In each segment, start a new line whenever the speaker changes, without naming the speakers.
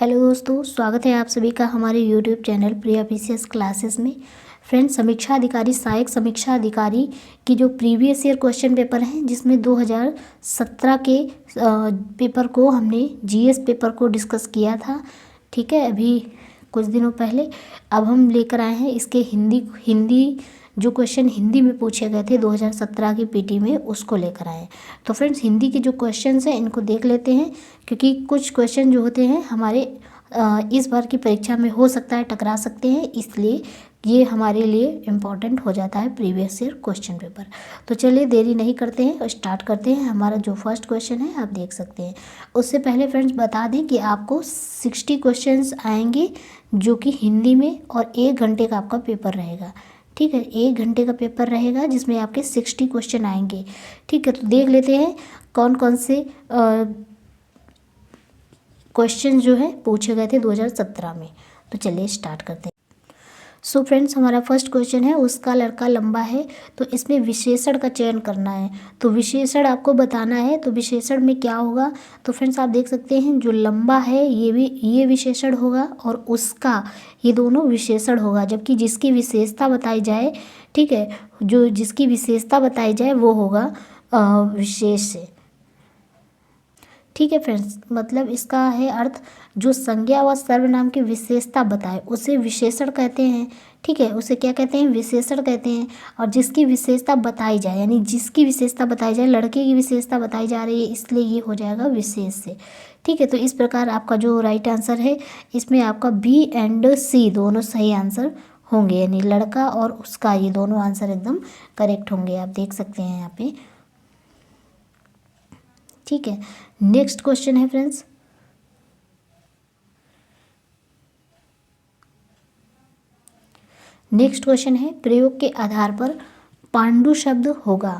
Hello दोस्तों, स्वागत है आप सभी का हमारे यूट्यूब चैनल प्रिया पीसीएस क्लासेस में। फ्रेंड्स, समीक्षा अधिकारी सहायक समीक्षा अधिकारी की जो प्रीवियस ईयर क्वेश्चन पेपर हैं, जिसमें 2017 के पेपर को हमने जीएस पेपर को डिस्कस किया था। ठीक है, अभी कुछ दिनों पहले। अब हम लेकर आए हैं इसके हिंदी जो क्वेश्चन हिंदी में पूछे गए थे 2017 की पीटी में, उसको लेकर आए। तो फ्रेंड्स, हिंदी के जो क्वेश्चंस हैं इनको देख लेते हैं, क्योंकि कुछ क्वेश्चन जो होते हैं हमारे इस बार की परीक्षा में हो सकता है टकरा सकते हैं, इसलिए ये हमारे लिए इम्पॉर्टेंट हो जाता है प्रीवियस ईयर क्वेश्चन पेपर। तो चलिए देरी नहीं करते हैं और स्टार्ट करते हैं। हमारा जो फर्स्ट क्वेश्चन है आप देख सकते हैं। उससे पहले फ्रेंड्स बता दें कि आपको 60 क्वेश्चंस आएंगे जो कि हिंदी में, और 1 घंटे का आपका पेपर रहेगा। ठीक है, 1 घंटे का पेपर रहेगा जिसमें आपके 60 क्वेश्चन आएंगे। ठीक है, तो देख लेते हैं कौन कौन से क्वेश्चन जो है पूछे गए थे 2017 में। तो चलिए स्टार्ट करते हैं। सो फ्रेंड्स, हमारा फर्स्ट क्वेश्चन है, उसका लड़का लंबा है, तो इसमें विशेषण का चयन करना है। तो विशेषण आपको बताना है, तो विशेषण में क्या होगा। तो फ्रेंड्स आप देख सकते हैं जो लंबा है ये विशेषण होगा, और उसका ये दोनों विशेषण होगा, जबकि जिसकी विशेषता बताई जाए, ठीक है, जो जिसकी विशेषता बताई जाए वो होगा विशेष से। ठीक है फ्रेंड्स, मतलब इसका है अर्थ, जो संज्ञा व सर्वनाम की विशेषता बताए उसे विशेषण कहते हैं। ठीक है, उसे क्या कहते हैं, विशेषण कहते हैं। और जिसकी विशेषता बताई जाए, यानी जिसकी विशेषता बताई जाए, लड़के की विशेषता बताई जा रही है, इसलिए ये हो जाएगा विशेष से। ठीक है, तो इस प्रकार आपका जो राइट आंसर है, इसमें आपका बी एंड सी दोनों सही आंसर होंगे, यानी लड़का और उसका, ये दोनों आंसर एकदम करेक्ट होंगे। आप देख सकते हैं यहाँ पे। ठीक है, नेक्स्ट क्वेश्चन है फ्रेंड्स, नेक्स्ट क्वेश्चन है, प्रयोग के आधार पर पांडु शब्द होगा।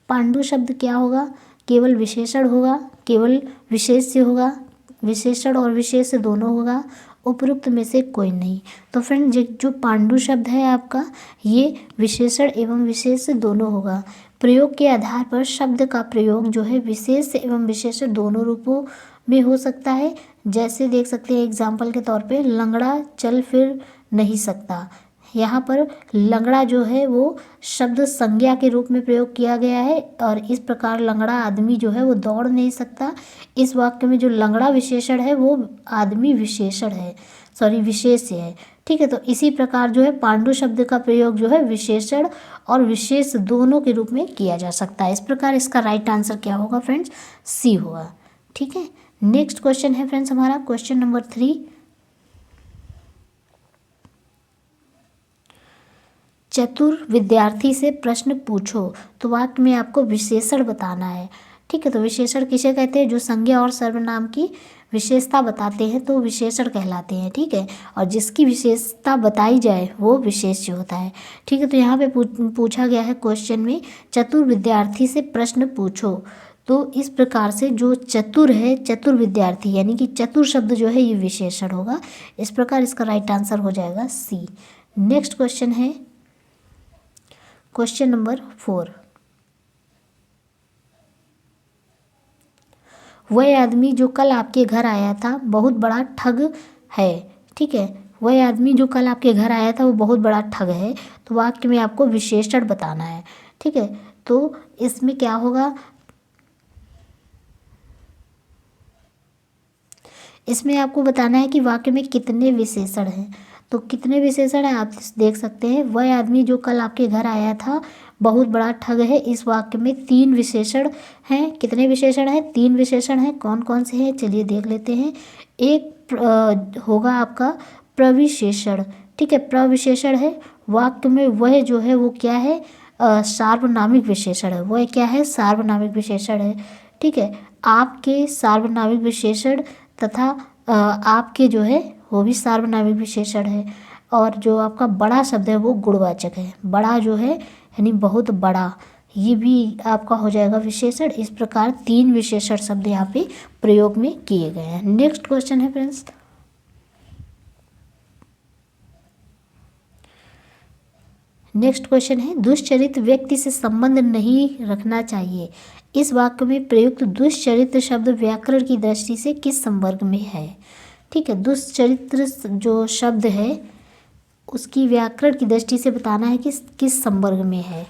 पांडु शब्द क्या होगा, केवल विशेषण होगा, केवल विशेष्य होगा, विशेषण और विशेष्य दोनों होगा, उपरोक्त में से कोई नहीं। तो फ्रेंड, जो पांडु शब्द है आपका, ये विशेषण एवं विशेष्य दोनों होगा। प्रयोग के आधार पर शब्द का प्रयोग जो है विशेष्य एवं विशेषण दोनों रूपों में हो सकता है। जैसे देख सकते हैं एग्जाम्पल के तौर पे, लंगड़ा चल फिर नहीं सकता। यहाँ पर लंगड़ा जो है वो शब्द संज्ञा के रूप में प्रयोग किया गया है, और इस प्रकार लंगड़ा आदमी जो है वो दौड़ नहीं सकता। इस वाक्य में जो लंगड़ा विशेषण है वो आदमी विशेषण है, सॉरी विशेष्य है। ठीक है, तो इसी प्रकार जो है पांडु शब्द का प्रयोग जो है विशेषण और विशेष दोनों के रूप में किया जा सकता है। इस प्रकार इसका राइट आंसर क्या होगा फ्रेंड्स, सी होगा। ठीक है, नेक्स्ट क्वेश्चन है फ्रेंड्स हमारा क्वेश्चन नंबर 3, चतुर विद्यार्थी से प्रश्न पूछो। तो वाक्य में आपको विशेषण बताना है। ठीक है, तो विशेषण किसे कहते हैं, जो संज्ञा और सर्वनाम की विशेषता बताते हैं तो विशेषण कहलाते हैं। ठीक है, और जिसकी विशेषता बताई जाए वो विशेष्य होता है। ठीक है, तो यहाँ पे पूछा गया है क्वेश्चन में, चतुर विद्यार्थी से प्रश्न पूछो। तो इस प्रकार से जो चतुर है, चतुर विद्यार्थी, यानी कि चतुर शब्द जो है ये विशेषण होगा। इस प्रकार इसका राइट आंसर हो जाएगा सी। नेक्स्ट क्वेश्चन है क्वेश्चन नंबर 4, वह आदमी जो कल आपके घर आया था बहुत बड़ा ठग है। ठीक है, वह आदमी जो कल आपके घर आया था वो बहुत बड़ा ठग है। तो वाक्य में आपको विशेषण बताना है। ठीक है, तो इसमें क्या होगा, इसमें आपको बताना है कि वाक्य में कितने विशेषण हैं। तो कितने विशेषण हैं आप देख सकते हैं, वह आदमी जो कल आपके घर आया था बहुत बड़ा ठग है। इस वाक्य में 3 विशेषण हैं। कितने विशेषण हैं, 3 विशेषण हैं। कौन कौन से हैं चलिए देख लेते हैं। एक होगा आपका प्रविशेषण। ठीक है, प्रविशेषण है। वाक्य में वह जो है वो क्या है, सार्वनामिक विशेषण है। वह क्या है, सार्वनामिक विशेषण है। ठीक है, आपके सार्वनामिक विशेषण तथा आपके जो है वो भी सार्वनामिक विशेषण है। और जो आपका बड़ा शब्द है वो गुणवाचक है। बड़ा जो है यानी बहुत बड़ा, ये भी आपका हो जाएगा विशेषण। इस प्रकार 3 विशेषण शब्द यहाँ पे प्रयोग में किए गए हैं। नेक्स्ट क्वेश्चन है फ्रेंड्स, नेक्स्ट क्वेश्चन है, दुष्चरित्र व्यक्ति से संबंध नहीं रखना चाहिए। इस वाक्य में प्रयुक्त दुष्चरित्र शब्द व्याकरण की दृष्टि से किस संवर्ग में है। ठीक है। दुष्चरित्र जो शब्द है उसकी व्याकरण की दृष्टि से बताना है कि किस संवर्ग में है।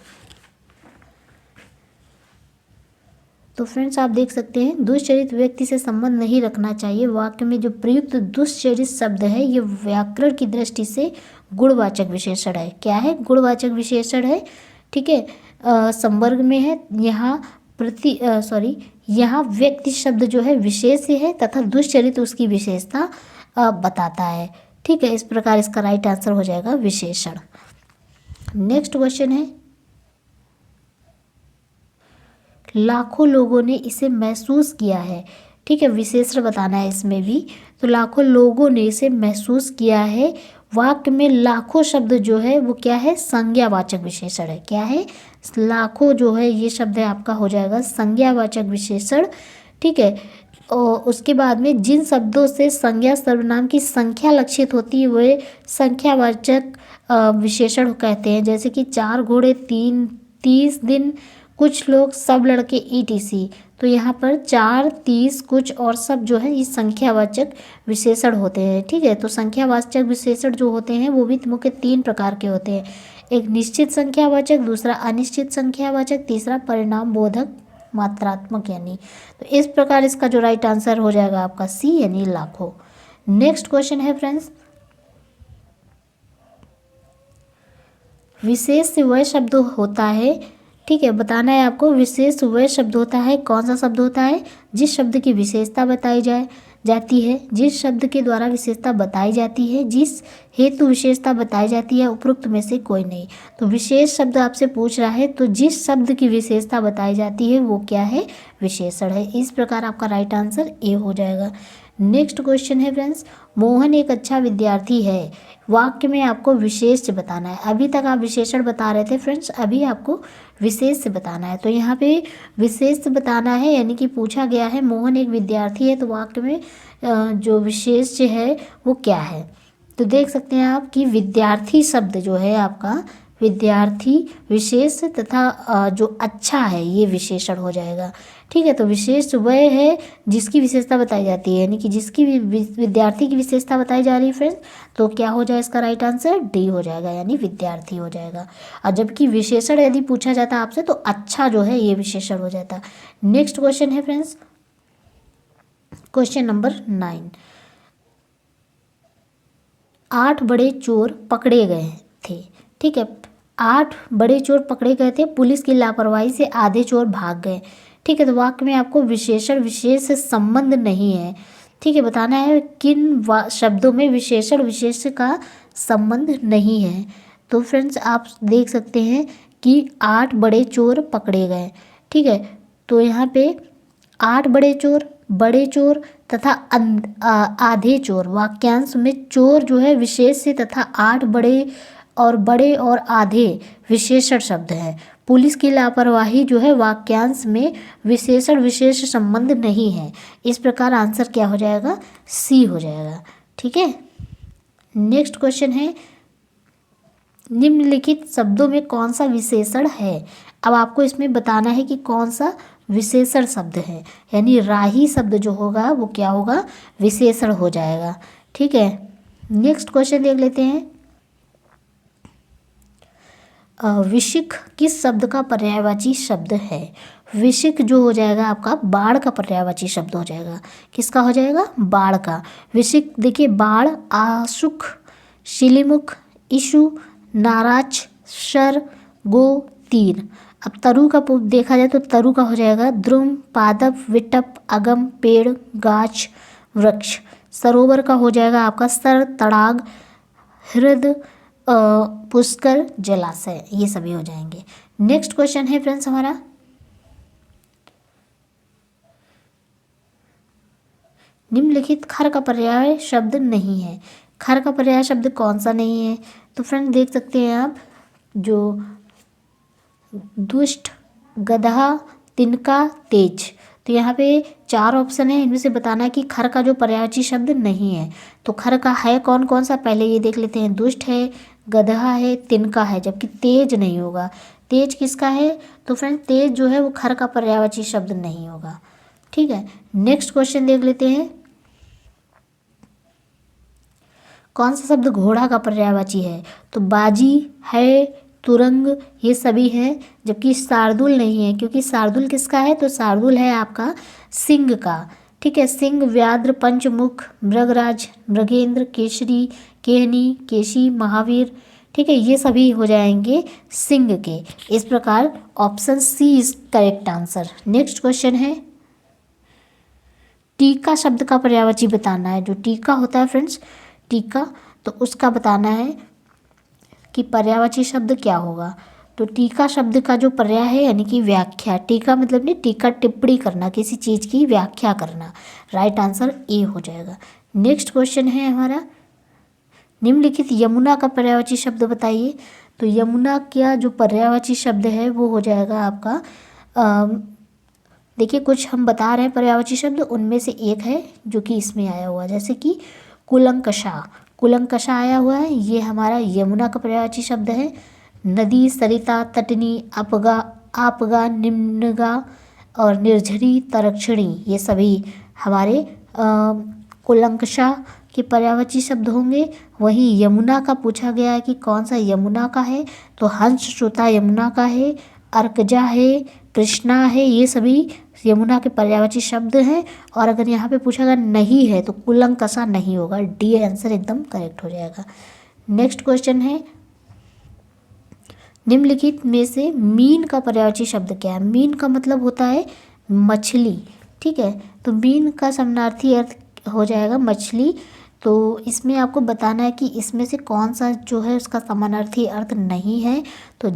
तो फ्रेंड्स आप देख सकते हैं दुष्चरित्र व्यक्ति से संबंध नहीं रखना चाहिए। वाक्य में जो प्रयुक्त दुष्चरित्र शब्द है ये व्याकरण की दृष्टि से गुणवाचक विशेषण है। क्या है? गुणवाचक विशेषण है। ठीक है। संवर्ग में है। यहाँ व्यक्ति शब्द जो है विशेष है तथा दुष्चरित्र उसकी विशेषता बताता है। ठीक है। इस प्रकार इसका राइट आंसर हो जाएगा विशेषण। नेक्स्ट क्वेश्चन है, लाखों लोगों ने इसे महसूस किया है। ठीक है। विशेषण बताना है इसमें भी। तो लाखों लोगों ने इसे महसूस किया है। वाक्य में लाखों शब्द जो है वो क्या है? संज्ञावाचक विशेषण है। क्या है? लाखों जो है ये शब्द है आपका हो जाएगा संज्ञावाचक विशेषण। ठीक है। और उसके बाद में जिन शब्दों से संज्ञा सर्वनाम की संख्या लक्षित होती है वे संख्यावाचक विशेषण कहते हैं। जैसे कि 4 घोड़े 30 दिन, कुछ लोग, सब लड़के, ETC। तो यहाँ पर 4, 30, कुछ और सब जो है ये संख्यावाचक विशेषण होते हैं। ठीक है। तो संख्यावाचक विशेषण जो होते हैं वो भी मुख्य 3 प्रकार के होते हैं। एक निश्चित संख्यावाचक, दूसरा अनिश्चित संख्यावाचक, तीसरा परिणाम बोधक मात्रात्मक यानी। तो इस प्रकार इसका जो राइट आंसर हो जाएगा आपका C यानी लाखों। नेक्स्ट क्वेश्चन है फ्रेंड्स, विशेष वह शब्द होता है। ठीक है। बताना है आपको विशेष वह शब्द होता है। कौन सा शब्द होता है? जिस शब्द की विशेषता बताई जाती है, जिस शब्द के द्वारा विशेषता बताई जाती है, जिस हेतु विशेषता बताई जाती है, उपरोक्त में से कोई नहीं। तो विशेष शब्द आपसे पूछ रहा है तो जिस शब्द की विशेषता बताई जाती है वो क्या है? विशेषण है। इस प्रकार आपका राइट आंसर A हो जाएगा। नेक्स्ट क्वेश्चन है फ्रेंड्स, मोहन एक अच्छा विद्यार्थी है। वाक्य में आपको विशेष बताना है। अभी तक आप विशेषण बता रहे थे फ्रेंड्स, अभी आपको विशेष बताना है। तो यहाँ पे विशेष बताना है यानी कि पूछा गया है मोहन एक विद्यार्थी है, तो वाक्य में जो विशेष है वो क्या है? तो देख सकते हैं आप कि विद्यार्थी शब्द जो है आपका विद्यार्थी विशेष तथा जो अच्छा है ये विशेषण हो जाएगा। ठीक है। तो विशेष वह है जिसकी विशेषता बताई जाती है यानी कि जिसकी विद्यार्थी की विशेषता बताई जा रही है फ्रेंड्स। तो क्या हो जाए इसका राइट आंसर? D हो जाएगा यानी विद्यार्थी हो जाएगा। और जबकि विशेषण यदि पूछा जाता आपसे तो अच्छा जो है ये विशेषण हो जाता। नेक्स्ट क्वेश्चन है फ्रेंड्स, क्वेश्चन नंबर 9, 8 बड़े चोर पकड़े गए थे। ठीक है। 8 बड़े चोर पकड़े गए थे। पुलिस की लापरवाही से आधे चोर भाग गए। ठीक है। तो वाक्य में आपको विशेषण विशेष से संबंध नहीं है। ठीक है। बताना है किन शब्दों में विशेषण विशेष का संबंध नहीं है। तो फ्रेंड्स आप देख सकते हैं कि 8 बड़े चोर पकड़े गए। ठीक है। तो यहाँ पे 8 बड़े चोर तथा आधे चोर, वाक्यांश में चोर जो है विशेष से तथा 8 बड़े और आधे विशेषण शब्द है। पुलिस की लापरवाही जो है वाक्यांश में विशेषण विशेष संबंध नहीं है। इस प्रकार आंसर क्या हो जाएगा? C हो जाएगा। ठीक है। नेक्स्ट क्वेश्चन है, निम्नलिखित शब्दों में कौन सा विशेषण है? अब आपको इसमें बताना है कि कौन सा विशेषण शब्द है, यानी राही शब्द जो होगा वो क्या होगा? विशेषण हो जाएगा। ठीक है। नेक्स्ट क्वेश्चन देख लेते हैं, विशिख किस शब्द का पर्यायवाची शब्द है? विशिख जो हो जाएगा आपका बाढ़ का पर्यायवाची शब्द हो जाएगा। किसका हो जाएगा? बाढ़ का। विशिख देखिए, बाढ़, आशुक, शिलीमुख, इशु, नाराज, शर, गो, तीर। अब तरु का देखा जाए तो तरु का हो जाएगा द्रुम, पादप, विटप, अगम, पेड़, गाछ, वृक्ष। सरोवर का हो जाएगा आपका सर, तड़ाग, हृद, पुष्कर, जलाशय। ये सभी हो जाएंगे। नेक्स्ट क्वेश्चन है फ्रेंड्स हमारा, निम्नलिखित खर का पर्याय शब्द नहीं है। खर का पर्याय शब्द कौन सा नहीं है? तो फ्रेंड्स देख सकते हैं आप, जो दुष्ट, गधा, तिनका, तेज। तो यहाँ पे 4 ऑप्शन है, इनमें से बताना है कि खर का जो पर्यायवाची शब्द नहीं है। तो खर का है कौन कौन सा? पहले ये देख लेते हैं। दुष्ट है, गधा है, तिनका है, जबकि तेज नहीं होगा। तेज किसका है? तो फ्रेंड तेज जो है वो खर का पर्यायवाची शब्द नहीं होगा। ठीक है। नेक्स्ट क्वेश्चन देख लेते हैं, कौन सा शब्द घोड़ा का पर्यायवाची है? तो बाजी है, तुरंग, ये सभी हैं, जबकि शार्दुल नहीं है, क्योंकि शार्दुल किसका है? तो शार्दुल है आपका सिंह का। ठीक है, सिंह, व्याघ्र, पंचमुख, मृगराज, मृगेंद्र, केसरी, केहनी, केशी, महावीर। ठीक है, ये सभी हो जाएंगे सिंह के। इस प्रकार option C is correct answer. Next question है, टीका शब्द का पर्यायवाची बताना है। जो टीका होता है फ्रेंड्स, टीका, तो उसका बताना है कि पर्यायवाची शब्द क्या होगा। तो टीका शब्द का जो पर्याय है यानी कि व्याख्या, टीका मतलब नहीं, टीका टिप्पणी करना, किसी चीज़ की व्याख्या करना। राइट आंसर ए हो जाएगा। नेक्स्ट क्वेश्चन है हमारा, निम्नलिखित यमुना का पर्यायवाची शब्द बताइए। तो यमुना का जो पर्यायवाची शब्द है वो हो जाएगा आपका, देखिए कुछ हम बता रहे हैं पर्यायवाची शब्द, उनमें से एक है जो कि इसमें आया हुआ है, जैसे कि कुलंकषा, कुलंकषा आया हुआ है, ये हमारा यमुना का पर्यायवाची शब्द है। नदी, सरिता, तटनी, अपगा, आपगा, निम्नगा और निर्झरी, तरक्षणी, ये सभी हमारे कुलंकषा के पर्यायवाची शब्द होंगे। वहीं यमुना का पूछा गया है कि कौन सा यमुना का है, तो हंस श्रुता यमुना का है, अर्कजा है, कृष्णा है, ये सभी यमुना के पर्यायवाची शब्द हैं। और अगर यहाँ पे पूछा गया नहीं है तो कुलंकषा नहीं होगा, डी आंसर एकदम करेक्ट हो जाएगा। नेक्स्ट क्वेश्चन है, निम्नलिखित में से मीन का पर्यायवाची शब्द क्या है? मीन का मतलब होता है मछली। ठीक है, तो मीन का समानार्थी अर्थ हो जाएगा मछली। तो इसमें आपको बताना है कि इसमें से कौन सा जो है उसका समानार्थी अर्थ नहीं है, तो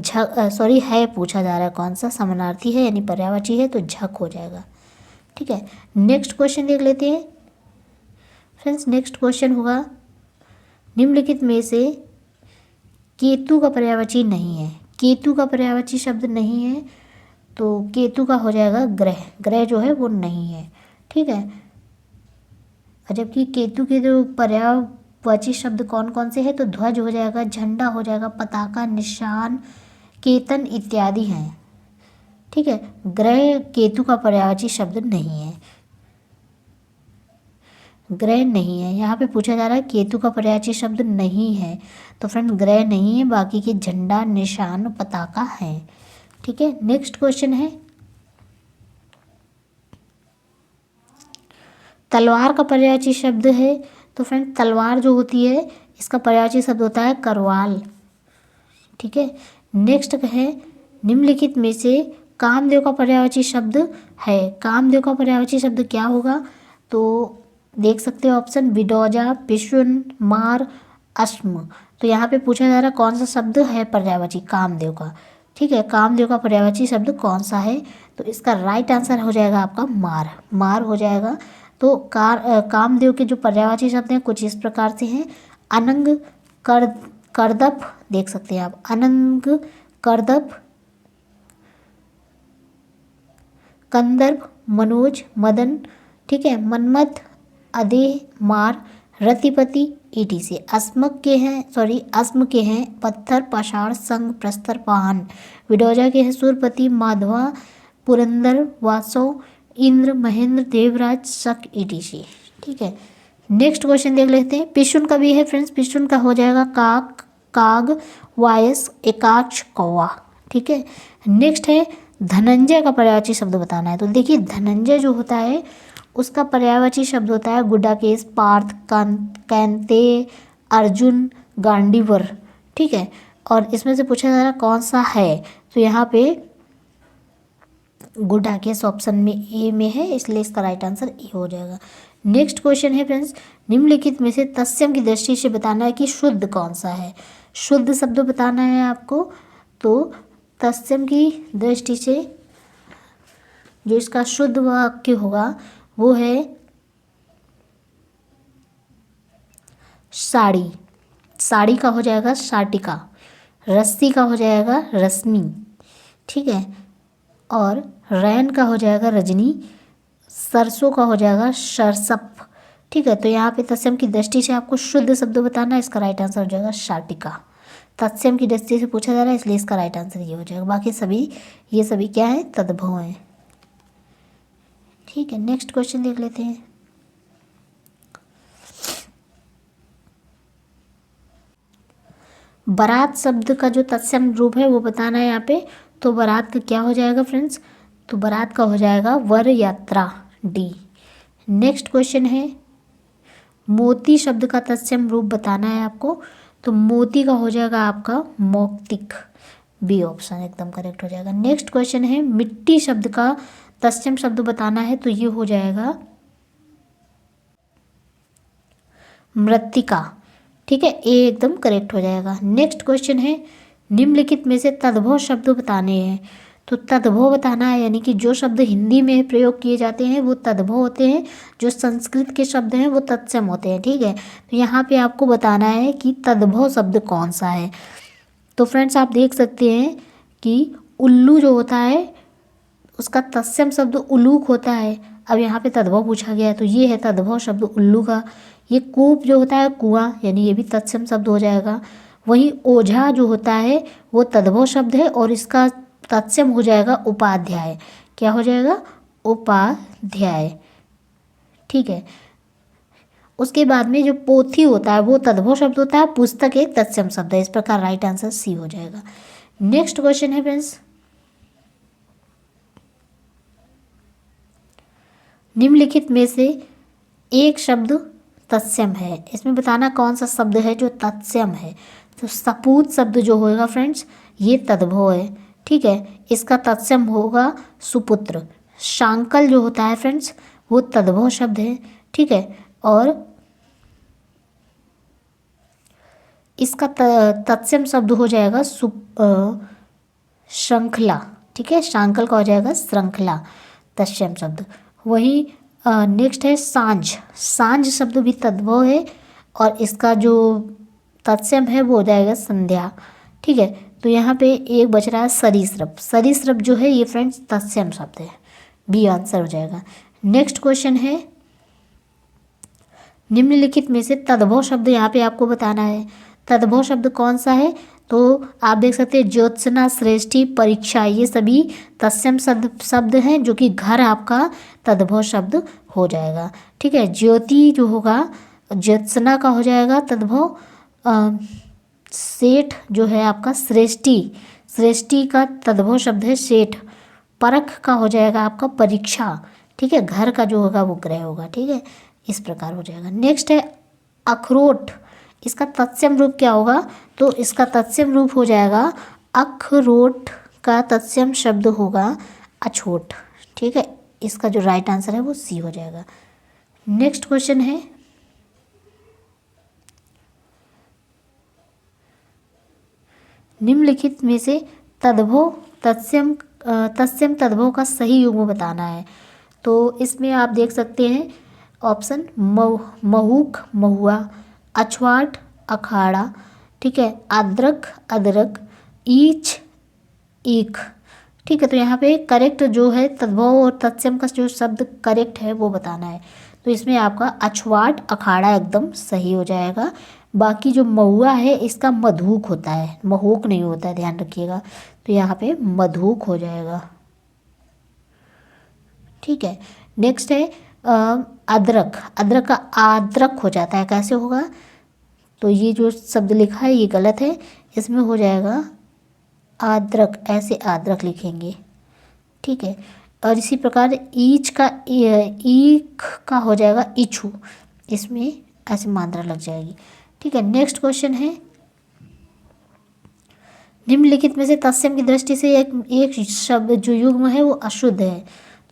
सॉरी है पूछा जा रहा है, कौन सा समानार्थी है यानी पर्यायवाची है, तो झक हो जाएगा। ठीक है, नेक्स्ट क्वेश्चन देख लेते हैं फ्रेंड्स। नेक्स्ट क्वेश्चन होगा, निम्नलिखित में से केतु का पर्यायवाची नहीं है। केतु का पर्यायवाची शब्द नहीं है, तो केतु का हो जाएगा ग्रह, ग्रह जो है वो नहीं है। ठीक है, जबकि केतु के जो पर्यायवाची शब्द कौन कौन से हैं, तो ध्वज हो जाएगा, झंडा हो जाएगा, पताका, निशान, केतन इत्यादि हैं। ठीक है, ग्रह केतु का पर्यायवाची शब्द नहीं है, ग्रह नहीं है। यहाँ पे पूछा जा रहा है केतु का पर्यायवाची शब्द नहीं है, तो फ्रेंड ग्रह नहीं है, बाकी के झंडा, निशान, पताका हैं। ठीक है, नेक्स्ट क्वेश्चन है, तलवार का पर्यायवाची शब्द है। तो फ्रेंड तलवार जो होती है इसका पर्यायवाची शब्द होता है करवाल। ठीक है, नेक्स्ट है, निम्नलिखित में से कामदेव का पर्यायवाची शब्द है। कामदेव का पर्यायवाची शब्द क्या होगा? तो देख सकते हो ऑप्शन, विडोजा, पिशुन, मार, अश्म। तो यहाँ पे पूछा जा रहा है कौन सा शब्द है पर्यायवाची कामदेव का। ठीक है, कामदेव का पर्यायवाची शब्द कौन सा है? तो इसका राइट आंसर हो जाएगा आपका मार, मार हो जाएगा। तो कामदेव के जो पर्यायवाची शब्द हैं कुछ इस प्रकार से हैं, अनंग, करदप, देख सकते हैं आप, अनंग, करदप, कंदर्प, मनोज, मदन। ठीक है, मन्मथ, अदेह, मार, रतिपति, ईटीसी। अस्मक के हैं, सॉरी अस्म के हैं पत्थर, पाषाण, संग, प्रस्तर, पाहन। विडोजा के हैं सूरपति, माधवा, पुरंदर, वासव, इंद्र, महेंद्र, देवराज, शक, ईटीसी। ठीक है, नेक्स्ट क्वेश्चन देख लेते हैं। पिशुन का भी है फ्रेंड्स, पिशुन का हो जाएगा काक, काग, वायस, एकाक्ष, कौवा। ठीक है, नेक्स्ट है धनंजय का पर्यायवाची शब्द बताना है। तो देखिए धनंजय जो होता है उसका पर्यायवाची शब्द होता है गुडाकेश, पार्थ, कैंते, अर्जुन, गांडीवर। ठीक है, और इसमें से पूछा जा रहा कौन सा है, तो यहाँ पे गुडाकेश ऑप्शन में ए में है, इसलिए इसका राइट आंसर ए हो जाएगा। नेक्स्ट क्वेश्चन है फ्रेंड्स, निम्नलिखित में से तत्सम की दृष्टि से बताना है कि शुद्ध कौन सा है। शुद्ध शब्द बताना है आपको। तो तत्सम की दृष्टि से जो इसका शुद्ध वाक्य होगा वो है साड़ी, साड़ी का हो जाएगा शाटिका, रस्सी का हो जाएगा रश्मि। ठीक है, और रैन का हो जाएगा रजनी, सरसों का हो जाएगा सरसप। ठीक है, तो यहाँ पे तत्सम की दृष्टि से आपको शुद्ध शब्द बताना है, इसका राइट आंसर हो जाएगा शाटिका। तत्सम की दृष्टि से पूछा जा रहा है इसलिए इसका राइट आंसर ये हो जाएगा। बाकी सभी ये सभी क्या है, तद्भव हैं। ठीक है, नेक्स्ट क्वेश्चन देख लेते हैं। बारात शब्द का जो तत्सम रूप है वो बताना है यहाँ पे। तो बारात का क्या हो जाएगा फ्रेंड्स? तो बारात का हो जाएगा वर यात्रा, डी। नेक्स्ट क्वेश्चन है, मोती शब्द का तत्सम रूप बताना है आपको। तो मोती का हो जाएगा आपका मौक्तिक, बी ऑप्शन एकदम करेक्ट हो जाएगा। नेक्स्ट क्वेश्चन है, मिट्टी शब्द का तत्सम शब्द बताना है। तो ये हो जाएगा मृत्तिका, ठीक है, ए एकदम करेक्ट हो जाएगा। नेक्स्ट क्वेश्चन है, निम्नलिखित में से तद्भव शब्द बताने हैं। तो तद्भव बताना है, यानी कि जो शब्द हिंदी में प्रयोग किए जाते हैं वो तद्भव होते हैं, जो संस्कृत के शब्द हैं वो तत्सम होते हैं, ठीक है। तो यहाँ पे आपको बताना है कि तद्भव शब्द कौन सा है। तो फ्रेंड्स आप देख सकते हैं कि उल्लू जो होता है उसका तत्सम शब्द उलूक होता है। अब यहाँ पे तद्भव पूछा गया है तो ये है तद्भव शब्द उल्लू का। ये कूप जो होता है कुआं, यानी ये भी तत्सम शब्द हो जाएगा। वहीं ओझा जो होता है वो तद्भव शब्द है और इसका तत्सम हो जाएगा उपाध्याय। क्या हो जाएगा? उपाध्याय, ठीक है। उसके बाद में जो पोथी होता है वो तद्भव शब्द होता है, पुस्तक एक तत्सम शब्द है। इस प्रकार राइट आंसर सी हो जाएगा। नेक्स्ट क्वेश्चन है फ्रेंड्स, निम्नलिखित में से एक शब्द तत्सम है। इसमें बताना कौन सा शब्द है जो तत्सम है। तो सपूत शब्द जो होगा फ्रेंड्स ये तद्भव है, ठीक है। इसका तत्सम होगा सुपुत्र। शांकल जो होता है फ्रेंड्स वो तद्भव शब्द है, ठीक है। और इसका तत्सम शब्द हो जाएगा श्रृंखला, ठीक है। शांकल का हो जाएगा श्रृंखला तत्सम शब्द। वही नेक्स्ट है सांझ। सांझ शब्द भी तद्भव है और इसका जो तत्सम है वो हो जाएगा संध्या, ठीक है। तो यहाँ पे एक बच रहा है सरीसृप। सरीसृप जो है ये फ्रेंड्स तत्सम शब्द है, बी आंसर हो जाएगा। नेक्स्ट क्वेश्चन है, निम्नलिखित में से तद्भव शब्द यहाँ पे आपको बताना है। तद्भव शब्द कौन सा है? तो आप देख सकते हैं ज्योत्सना, श्रेष्ठी, परीक्षा, ये सभी तत्सम शब्द हैं, जो कि घर आपका तद्भव शब्द हो जाएगा, ठीक है। ज्योति जो होगा ज्योत्सना का हो जाएगा तद्भव। सेठ जो है आपका श्रेष्ठी, श्रेष्ठी का तद्भव शब्द है सेठ। परख का हो जाएगा आपका परीक्षा, ठीक है। घर का जो होगा वो ग्रह होगा, ठीक है। इस प्रकार हो जाएगा। नेक्स्ट है अखरोट। इसका तत्सम रूप क्या होगा? तो इसका तत्सम रूप हो जाएगा अखरोट का तत्सम शब्द होगा अछोट, ठीक है। इसका जो राइट आंसर है वो सी हो जाएगा। नेक्स्ट क्वेश्चन है, निम्नलिखित में से तद्भव तत्सम तद्भव का सही युग्म बताना है। तो इसमें आप देख सकते हैं ऑप्शन महूक महुआ, अछवाट अखाड़ा, ठीक है, अदरक अदरक, ईच ईख, ठीक है। तो यहाँ पे करेक्ट जो है तद्भव और तत्सम का जो शब्द करेक्ट है वो बताना है। तो इसमें आपका अछवाट अखाड़ा एकदम सही हो जाएगा। बाकी जो महुआ है इसका मधुक होता है, महूक नहीं होता है, ध्यान रखिएगा। तो यहाँ पे मधुक हो जाएगा, ठीक है। नेक्स्ट है अदरक। अदरक का आद्रक हो जाता है, कैसे होगा? तो ये जो शब्द लिखा है ये गलत है, इसमें हो जाएगा आद्रक, ऐसे आद्रक लिखेंगे, ठीक है। और इसी प्रकार ईच का ईख का हो जाएगा इच्छू, इसमें ऐसे मात्रा लग जाएगी, ठीक है। नेक्स्ट क्वेश्चन है, निम्नलिखित में से तत्सम की दृष्टि से एक शब्द जो युग्म है वो अशुद्ध है।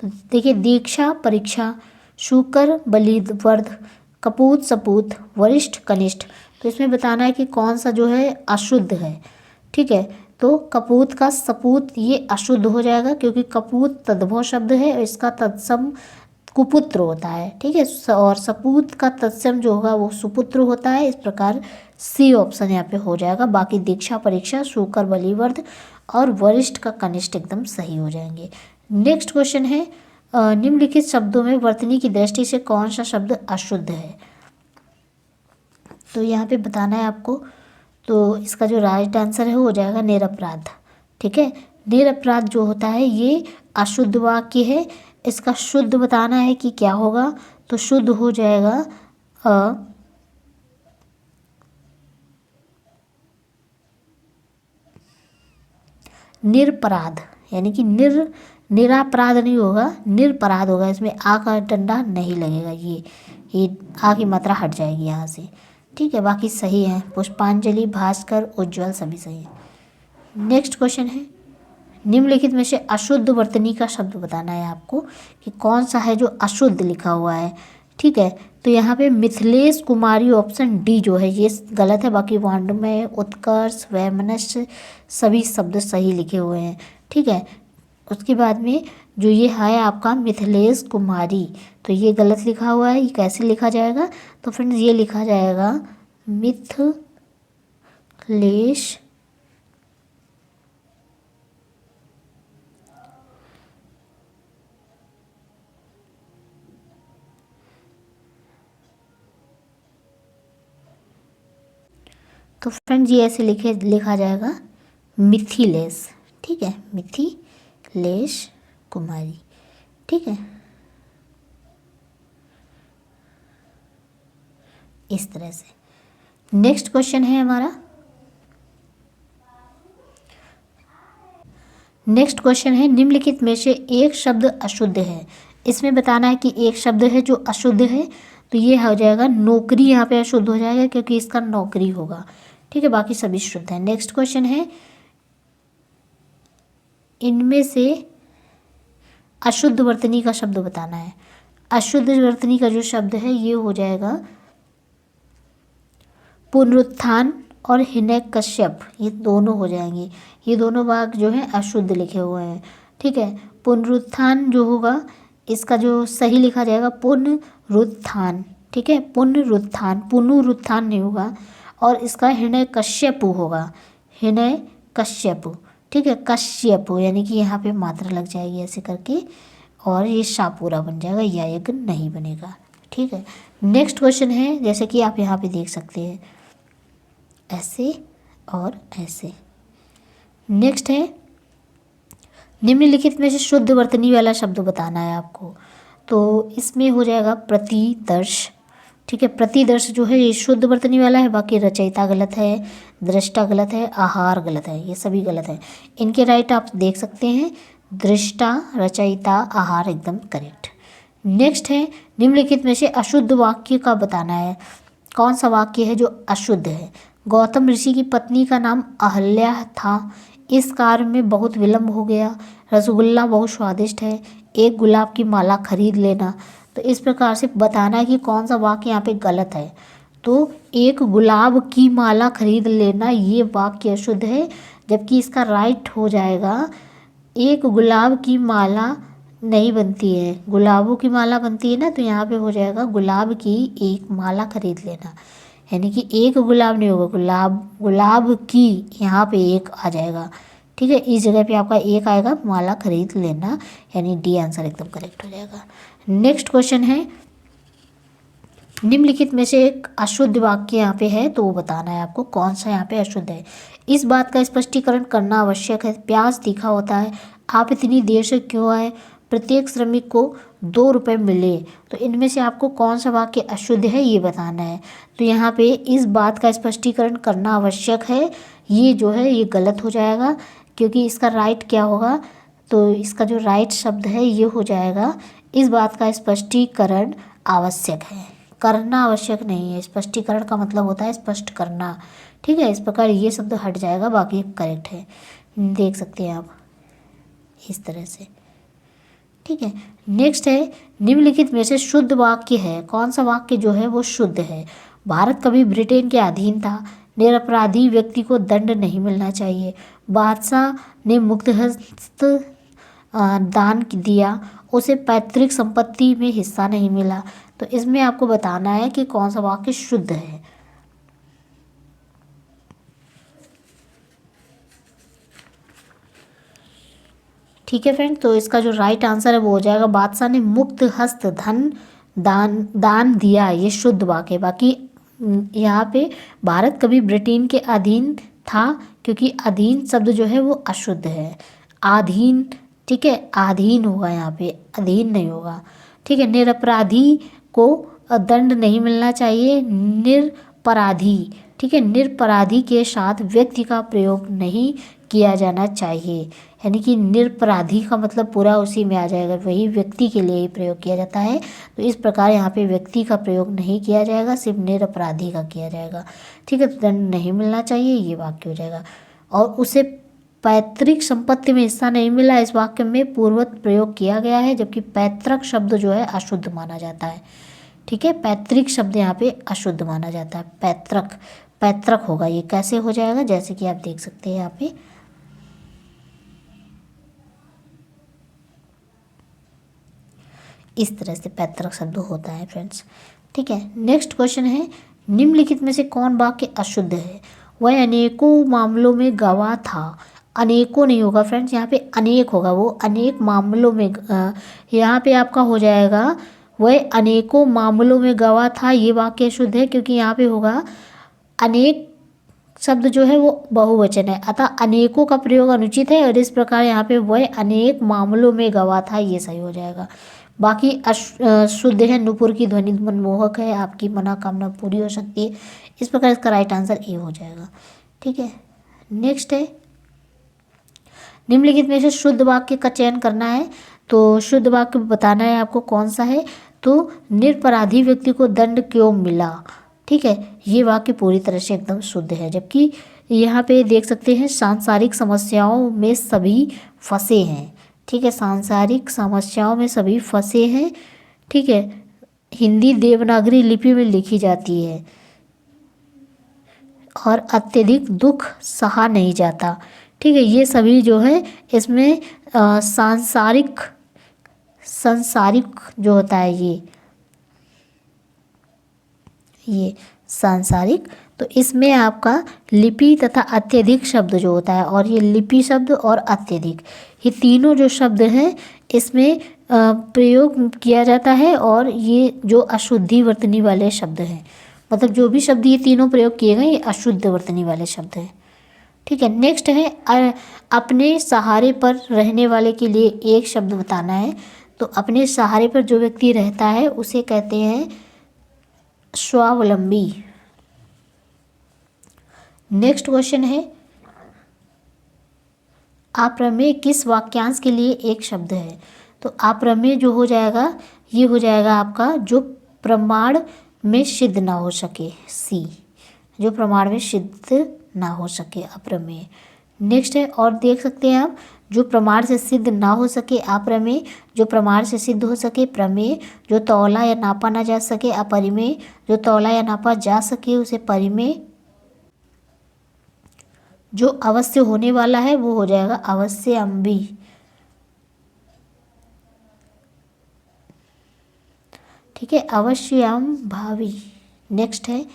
तो देखिए दीक्षा परीक्षा, शूकर बलिवर्ध, कपूत सपूत, वरिष्ठ कनिष्ठ। तो इसमें बताना है कि कौन सा जो है अशुद्ध है, ठीक है। तो कपूत का सपूत ये अशुद्ध हो जाएगा, क्योंकि कपूत तद्भव शब्द है और इसका तत्सम कुपुत्र होता है, ठीक है। और सपूत का तत्सम जो होगा वो सुपुत्र होता है। इस प्रकार सी ऑप्शन यहाँ पे हो जाएगा। बाकी दीक्षा परीक्षा, शूकर बलिवर्ध और वरिष्ठ का कनिष्ठ एकदम सही हो जाएंगे। नेक्स्ट क्वेश्चन है, निम्नलिखित शब्दों में वर्तनी की दृष्टि से कौन सा शब्द अशुद्ध है? तो यहाँ पे बताना है आपको। तो इसका जो राइट आंसर है वो हो जाएगा निरपराध, ठीक है। निरपराध जो होता है ये अशुद्ध वाक्य है। इसका शुद्ध बताना है कि क्या होगा। तो शुद्ध हो जाएगा, निरपराध, यानी कि निरापराध नहीं होगा, निरपराध होगा। इसमें आ का डंडा नहीं लगेगा, ये आ की मात्रा हट जाएगी यहाँ से। ठीक है, बाकी सही है। पुष्पांजलि, भास्कर, उज्ज्वल सभी सही है। नेक्स्ट क्वेश्चन है, निम्नलिखित में से अशुद्ध वर्तनी का शब्द बताना है आपको कि कौन सा है जो अशुद्ध लिखा हुआ है। ठीक है, तो यहाँ पे मिथिलेश कुमारी ऑप्शन डी जो है ये गलत है, बाकी वाङ्मय, उत्कर्ष, वैमनस्य सभी शब्द सही लिखे हुए हैं। ठीक है, उसके बाद में जो ये है आपका मिथिलेश कुमारी, तो ये गलत लिखा हुआ है। ये कैसे लिखा जाएगा, तो फ्रेंड्स ये लिखा जाएगा मिथिलेश तो फ्रेंड्स ये ऐसे लिखा जाएगा मिथिलेश। ठीक है, मिथिलेश कुमारी। ठीक है, इस तरह से। नेक्स्ट क्वेश्चन है हमारा, नेक्स्ट क्वेश्चन है, निम्नलिखित में से एक शब्द अशुद्ध है। इसमें बताना है कि एक शब्द है जो अशुद्ध है, तो ये हो जाएगा नौकरी। यहाँ पे अशुद्ध हो जाएगा क्योंकि इसका नौकरी होगा। ठीक है, बाकी सभी शुद्ध है। नेक्स्ट क्वेश्चन है, इनमें से अशुद्ध वर्तनी का शब्द बताना है। अशुद्ध वर्तनी का जो शब्द है ये हो जाएगा पुनरुत्थान और हिरण्यकश्यप, ये दोनों हो जाएंगे। ये दोनों भाग जो है अशुद्ध लिखे हुए हैं। ठीक है, पुनरुत्थान जो होगा इसका जो सही लिखा जाएगा पुनरुत्थान। ठीक है, पुनरुत्थान नहीं होगा। और इसका हिरण्यकश्यप होगा, हिरण्यकश्यप। ठीक है, कश्यप यानी कि यहाँ पे मात्रा लग जाएगी ऐसे करके, और ये शा पूरा बन जाएगा, या यज्ञ नहीं बनेगा। ठीक है, नेक्स्ट क्वेश्चन है, जैसे कि आप यहाँ पे देख सकते हैं ऐसे और ऐसे। नेक्स्ट है, निम्नलिखित में से शुद्ध वर्तनी वाला शब्द बताना है आपको। तो इसमें हो जाएगा प्रतिदर्श। ठीक है, प्रतिदर्श जो है ये शुद्ध वर्तनी वाला है, बाकी रचयिता गलत है, दृष्टा गलत है, आहार गलत है, ये सभी गलत है। इनके राइट आप देख सकते हैं, दृष्टा, रचयिता, आहार एकदम करेक्ट। नेक्स्ट है, निम्नलिखित में से अशुद्ध वाक्य का बताना है। कौन सा वाक्य है जो अशुद्ध है। गौतम ऋषि की पत्नी का नाम अहल्या था, इस कार्य में बहुत विलंब हो गया। रसगुल्ला बहुत स्वादिष्ट है, एक गुलाब की माला खरीद लेना। तो इस प्रकार से बताना है कि कौन सा वाक्य यहाँ पे गलत है। तो एक गुलाब की माला खरीद लेना ये वाक्य अशुद्ध है, जबकि इसका राइट हो जाएगा एक गुलाब की माला नहीं बनती है, गुलाबों की माला बनती है ना, तो यहाँ पे हो जाएगा गुलाब की एक माला खरीद लेना, यानी कि एक गुलाब नहीं होगा, गुलाब की यहाँ पे एक आ जाएगा। ठीक है, इस जगह पे आपका एक आएगा, माला खरीद लेना, यानी डी आंसर एकदम करेक्ट हो जाएगा। नेक्स्ट क्वेश्चन है, निम्नलिखित में से एक अशुद्ध वाक्य यहाँ पे है, तो वो बताना है आपको कौन सा यहाँ पे अशुद्ध है। इस बात का स्पष्टीकरण करना आवश्यक है। प्याज तीखा होता है, आप इतनी देर से क्यों आए, प्रत्येक श्रमिक को 2 रुपये मिले। तो इनमें से आपको कौन सा वाक्य अशुद्ध है ये बताना है। तो यहाँ पे इस बात का स्पष्टीकरण करना आवश्यक है, ये जो है ये गलत हो जाएगा, क्योंकि इसका राइट क्या होगा, तो इसका जो राइट शब्द है ये हो जाएगा, इस बात का स्पष्टीकरण आवश्यक है, करना आवश्यक नहीं है। स्पष्टीकरण का मतलब होता है स्पष्ट करना। ठीक है, इस प्रकार ये शब्द हट जाएगा, बाकी करेक्ट है, देख सकते हैं आप इस तरह से। ठीक है, नेक्स्ट है, निम्नलिखित में से शुद्ध वाक्य है। कौन सा वाक्य जो है वो शुद्ध है। भारत कभी ब्रिटेन के अधीन था, निरपराधी व्यक्ति को दंड नहीं मिलना चाहिए, बादशाह ने मुक्तहस्त दान दिया, उसे पैतृक संपत्ति में हिस्सा नहीं मिला। तो इसमें आपको बताना है कि कौन सा वाक्य शुद्ध है। ठीक है फ्रेंड, तो इसका जो राइट आंसर है वो हो जाएगा, बादशाह ने मुक्त हस्त धन दान दिया, ये शुद्ध वाक्य। बाकी यहाँ पे भारत कभी ब्रिटेन के अधीन था, क्योंकि अधीन शब्द जो है वो अशुद्ध है, अधीन। ठीक है, अधीन होगा यहाँ पे, अधीन नहीं होगा। ठीक है, निरपराधी को दंड नहीं मिलना चाहिए, निरपराधी। ठीक है, निरपराधी के साथ व्यक्ति का प्रयोग नहीं किया जाना चाहिए। यानी कि निरपराधी का मतलब पूरा उसी में आ जाएगा, वही व्यक्ति के लिए ही प्रयोग किया जाता है। तो इस प्रकार यहाँ पे व्यक्ति का प्रयोग नहीं किया जाएगा, सिर्फ निरपराधी का किया जाएगा। ठीक है, तो दंड नहीं मिलना चाहिए, ये वाक्य हो जाएगा। और उसे पैतृक संपत्ति में हिस्सा नहीं मिला, इस वाक्य में पूर्ववत प्रयोग किया गया है, जबकि पैतृक शब्द जो है अशुद्ध माना जाता है। ठीक है, पैतृक शब्द यहाँ पे अशुद्ध माना जाता है। पैतृक, पैतृक होगा, ये कैसे हो जाएगा, जैसे कि आप देख सकते हैं यहाँ पे इस तरह से पैतृक शब्द होता है फ्रेंड्स। ठीक है, नेक्स्ट क्वेश्चन है, निम्नलिखित में से कौन वाक्य अशुद्ध है? वह अनेकों मामलों में गवाह था। अनेकों नहीं होगा फ्रेंड्स, यहाँ पे अनेक होगा, वो अनेक मामलों में यहाँ पे आपका हो जाएगा वह अनेकों मामलों में गवाह था, ये वाक्य शुद्ध है, क्योंकि यहाँ पे होगा अनेक शब्द जो है वो बहुवचन है, अतः अनेकों का प्रयोग अनुचित है, और इस प्रकार यहाँ पे वह अनेक मामलों में गवाह था, ये सही हो जाएगा। बाकी शुद्ध है, नुपुर की ध्वनि मनमोहक है, आपकी मनोकामना पूरी हो सकती है। इस प्रकार इसका राइट आंसर ए हो जाएगा। ठीक है, नेक्स्ट है, निम्नलिखित में से शुद्ध वाक्य का चयन करना है। तो शुद्ध वाक्य बताना है आपको कौन सा है। तो निरपराधी व्यक्ति को दंड क्यों मिला? ठीक है, ये वाक्य पूरी तरह से एकदम शुद्ध है। जबकि यहाँ पे देख सकते हैं सांसारिक समस्याओं में सभी फंसे हैं। ठीक है, सांसारिक समस्याओं में सभी फंसे हैं। ठीक है, हिंदी देवनागरी लिपि में लिखी जाती है और अत्यधिक दुख सहा नहीं जाता। ठीक है, ये सभी जो है इसमें सांसारिक जो होता है ये सांसारिक, तो इसमें आपका लिपि तथा अत्यधिक शब्द जो होता है, और ये लिपि शब्द और अत्यधिक, ये तीनों जो शब्द हैं इसमें प्रयोग किया जाता है, और ये जो अशुद्धि वर्तनी वाले शब्द हैं, मतलब जो भी शब्द ये तीनों प्रयोग किए गए ये अशुद्ध वर्तनी वाले शब्द हैं। ठीक है, नेक्स्ट है अपने सहारे पर रहने वाले के लिए एक शब्द बताना है। तो अपने सहारे पर जो व्यक्ति रहता है उसे कहते हैं स्वावलंबी। नेक्स्ट क्वेश्चन है, अप्रमेय किस वाक्यांश के लिए एक शब्द है? तो अप्रमेय जो हो जाएगा ये हो जाएगा आपका जो प्रमाण में सिद्ध ना हो सके, सी, जो प्रमाण में सिद्ध ना हो सके, अप्रमेय। नेक्स्ट है, और देख सकते हैं आप, जो प्रमाण से सिद्ध ना हो सके अप्रमेय, जो प्रमाण से सिद्ध हो सके प्रमेय, जो तौला या नापा ना जा सके अपरिमेय, जो तौला या नापा जा सके उसे परिमेय, जो अवश्य होने वाला है वो हो जाएगा अवश्यम्बी। ठीक है, अवश्यम्भावी। नेक्स्ट है,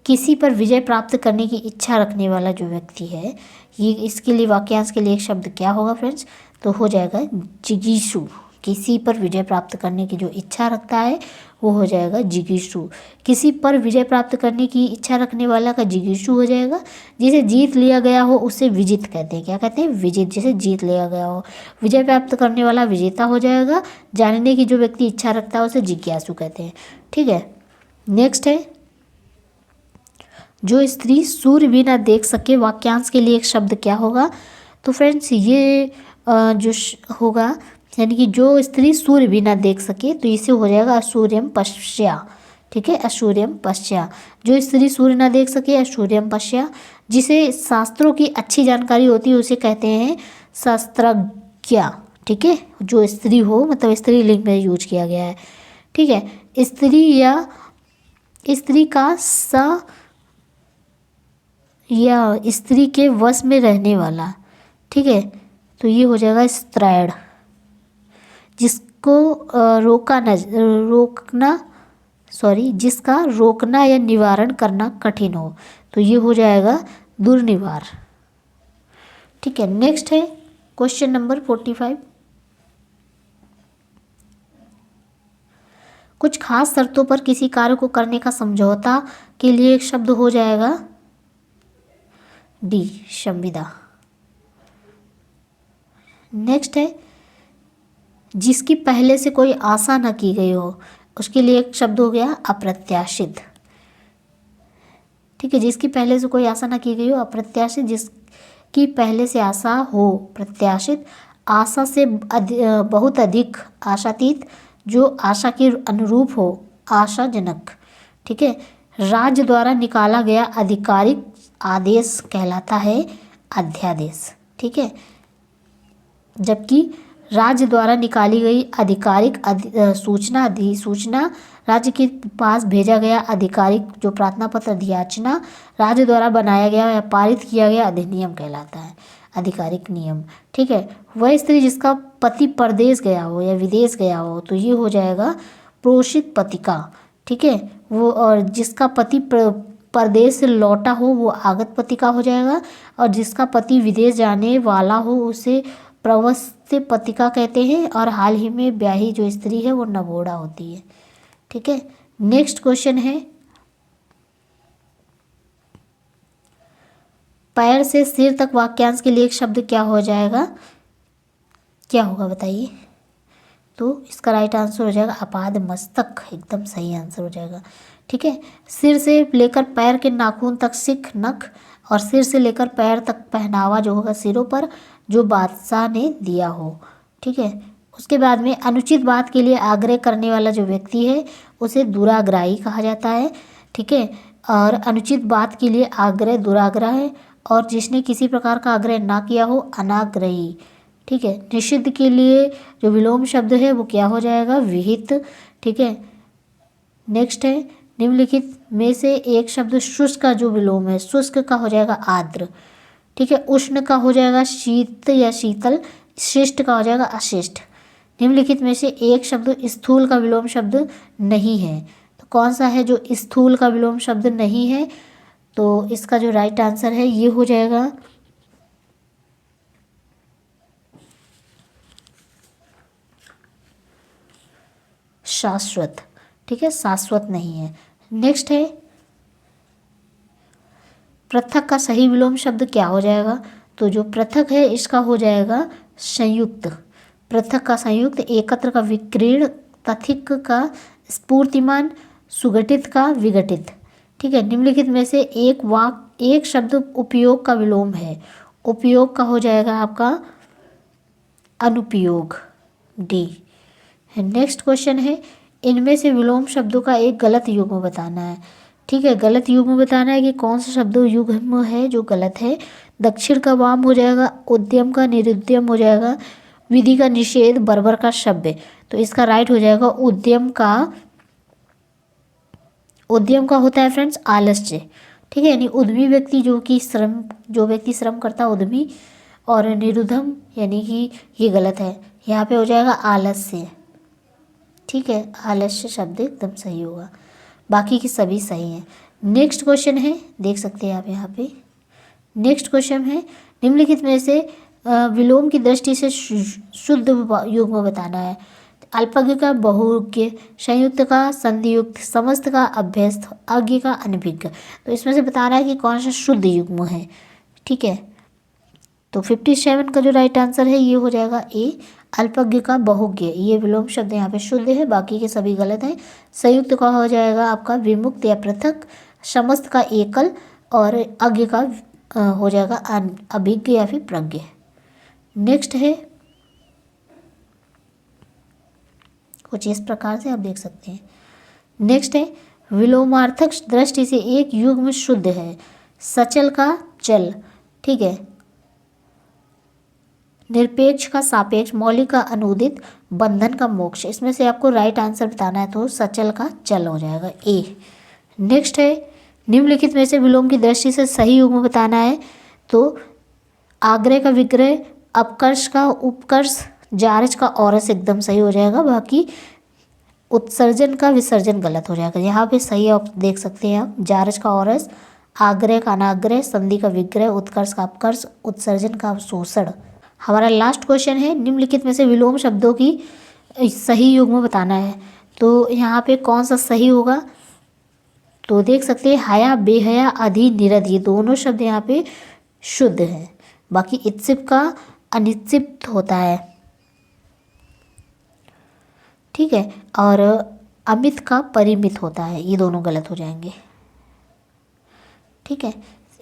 किसी पर विजय प्राप्त करने की इच्छा रखने वाला जो व्यक्ति है, ये इसके लिए वाक्यांश के लिए एक शब्द क्या होगा फ्रेंड्स? तो हो जाएगा जिगीषु। किसी पर विजय प्राप्त करने की जो इच्छा रखता है वो हो जाएगा जिगीषु। किसी पर विजय प्राप्त करने की इच्छा रखने वाला का जिगीषु हो जाएगा। जिसे जीत लिया गया हो उसे विजित कहते हैं। क्या कहते हैं? विजित। जिसे जीत लिया गया हो। विजय प्राप्त करने वाला विजेता हो जाएगा। जानने की जो व्यक्ति इच्छा रखता है उसे जिज्ञासु कहते हैं। ठीक है, नेक्स्ट है, जो स्त्री सूर्य भी ना देख सके, वाक्यांश के लिए एक शब्द क्या होगा? तो फ्रेंड्स ये जो होगा, यानी कि जो स्त्री सूर्य भी ना देख सके, तो इसे हो जाएगा असूर्यम पश्या। ठीक है, असूर्यम पश्या। जो स्त्री सूर्य ना देख सके, असूर्यम पश्या। जिसे शास्त्रों की अच्छी जानकारी होती है उसे कहते हैं शास्त्रज्ञ। ठीक है, जो स्त्री हो, मतलब स्त्री लिंग में यूज किया गया है। ठीक है, स्त्री या स्त्री का या स्त्री के वश में रहने वाला। ठीक है, तो ये हो जाएगा स्त्रैण। जिसको जिसका रोकना या निवारण करना कठिन हो, तो ये हो जाएगा दुर्निवार। ठीक है, नेक्स्ट है क्वेश्चन नंबर 45। कुछ खास शर्तों पर किसी कार्य को करने का समझौता के लिए एक शब्द हो जाएगा डी, संविदा। नेक्स्ट है, जिसकी पहले से कोई आशा न की गई हो, उसके लिए एक शब्द हो गया अप्रत्याशित। ठीक है, जिसकी पहले से कोई आशा न की गई हो, अप्रत्याशित। कि पहले से आशा हो, प्रत्याशित, आशा से बहुत अधिक, आशातीत, जो आशा के अनुरूप हो, आशाजनक। ठीक है। राज्य द्वारा निकाला गया आधिकारिक आदेश कहलाता है अध्यादेश। ठीक है। जबकि राज्य द्वारा निकाली गई आधिकारिक सूचना, अधिसूचना, राज्य के पास भेजा गया आधिकारिक जो प्रार्थना पत्र, अधियाचना, राज्य द्वारा बनाया गया या पारित किया गया अधिनियम कहलाता है आधिकारिक नियम। ठीक है। वह स्त्री जिसका पति परदेश गया हो या विदेश गया हो तो ये हो जाएगा प्रोषित पतिका। ठीक है। वो और जिसका पति परदेश से लौटा हो वो आगत पतिका हो जाएगा, और जिसका पति विदेश जाने वाला हो उसे प्रवस्थ पतिका कहते हैं, और हाल ही में ब्याही जो स्त्री है वो नवोढ़ा होती है। ठीक है। नेक्स्ट क्वेश्चन है, पैर से सिर तक वाक्यांश के लिए एक शब्द क्या हो जाएगा, क्या होगा बताइए। तो इसका राइट आंसर हो जाएगा अपाद मस्तक, एकदम सही आंसर हो जाएगा। ठीक है। सिर से लेकर पैर के नाखून तक सिख, नख, और सिर से लेकर पैर तक पहनावा जो होगा सिरों पर, जो बादशाह ने दिया हो। ठीक है। उसके बाद में अनुचित बात के लिए आग्रह करने वाला जो व्यक्ति है उसे दुराग्रही कहा जाता है। ठीक है। और अनुचित बात के लिए आग्रह दुराग्रह है, और जिसने किसी प्रकार का आग्रह ना किया हो अनाग्रही। ठीक है। निषिद्ध के लिए जो विलोम शब्द है वो क्या हो जाएगा, विहित। ठीक है। नेक्स्ट है, निम्नलिखित में से एक शब्द शुष्क का जो विलोम है, शुष्क का हो जाएगा आर्द्र। ठीक है। उष्ण का हो जाएगा शीत या शीतल, शिष्ट का हो जाएगा अशिष्ट। निम्नलिखित में से एक शब्द स्थूल का विलोम शब्द नहीं है, तो कौन सा है जो स्थूल का विलोम शब्द नहीं है। तो इसका जो राइट आंसर है ये हो जाएगा शाश्वत। ठीक है। शाश्वत नहीं है। नेक्स्ट है, पृथक का सही विलोम शब्द क्या हो जाएगा। तो जो पृथक है इसका हो जाएगा संयुक्त। पृथक का संयुक्त, एकत्र का विकीर्ण, तथिक का स्फूर्तिमान, सुगठित का विघटित। ठीक है। निम्नलिखित में से एक शब्द उपयोग का विलोम है, उपयोग का हो जाएगा आपका अनुपयोग, डी। नेक्स्ट क्वेश्चन है, इनमें से विलोम शब्दों का एक गलत युग्म बताना है। ठीक है। गलत युग्म बताना है कि कौन सा शब्द युग्म है जो गलत है। दक्षिण का वाम हो जाएगा, उद्यम का निरुद्यम हो जाएगा, विधि का निषेध, बर्बर का शब्द। तो इसका राइट हो जाएगा उद्यम का। उद्यम का होता है फ्रेंड्स आलस्य। ठीक है। यानी उद्यमी व्यक्ति जो व्यक्ति श्रम करता है उद्यमी, और निरुद्धम यानी कि ये गलत है, यहाँ पे हो जाएगा आलस्य। ठीक है। आलस्य शब्द एकदम सही होगा, बाकी की सभी सही हैं। नेक्स्ट क्वेश्चन है, देख सकते हैं आप यहाँ पे। नेक्स्ट क्वेश्चन है, निम्नलिखित में से विलोम की दृष्टि से शुद्ध युग्म बताना है। अल्पज्ञ का बहुज्ञ, संयुक्त का संधियुक्त, समस्त का अभ्यस्त, अज्ञ का अनभिज्ञ। तो इसमें से बताना है कि कौन सा शुद्ध युग्म है। ठीक है। तो 57 का जो राइट आंसर है ये हो जाएगा ए, अल्पज्ञ का बहुज्ञ। ये विलोम शब्द यहाँ पे शुद्ध है, बाकी के सभी गलत हैं। संयुक्त का हो जाएगा आपका विमुक्त या पृथक, समस्त का एकल, और अज्ञ का हो जाएगा अभिज्ञ या फिर प्रज्ञ। नेक्स्ट है, कुछ इस प्रकार से आप देख सकते हैं। नेक्स्ट है, विलोमार्थक दृष्टि से एक युग्म शुद्ध है। सचल का चल। ठीक है। निरपेक्ष का सापेक्ष, मौलिक का अनुदित, बंधन का मोक्ष। इसमें से आपको राइट आंसर बताना है, तो सचल का चल हो जाएगा ए। नेक्स्ट है, निम्नलिखित में से विलोम की दृष्टि से सही युग्म बताना है। तो आग्रह का विग्रह, अपकर्ष का उपकर्ष, जारज का औरस एकदम सही हो जाएगा, बाकी उत्सर्जन का विसर्जन गलत हो जाएगा। यहाँ पे सही आप देख सकते हैं आप, जारज का औरस, आग्रह का अनाग्रह, संधि का विग्रह, उत्कर्ष का अपकर्ष, उत्सर्जन का शोषण। हमारा लास्ट क्वेश्चन है, निम्नलिखित में से विलोम शब्दों की सही युग्म बताना है। तो यहाँ पे कौन सा सही होगा। तो देख सकते हैं हया, बेहया, अधि, निरध, ये दोनों शब्द यहाँ पे शुद्ध हैं, बाकी इत्सिप का अनित्सिप्त होता है। ठीक है। और अमित का परिमित होता है, ये दोनों गलत हो जाएंगे। ठीक है।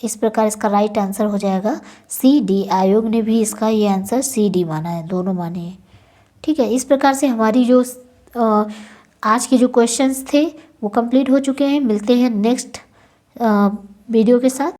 इस प्रकार इसका राइट आंसर हो जाएगा सी डी। आयोग ने भी इसका ये आंसर सी डी माना है, दोनों माने हैं। ठीक है, इस प्रकार से हमारी जो आज के जो क्वेश्चंस थे वो कंप्लीट हो चुके हैं। मिलते हैं नेक्स्ट वीडियो के साथ।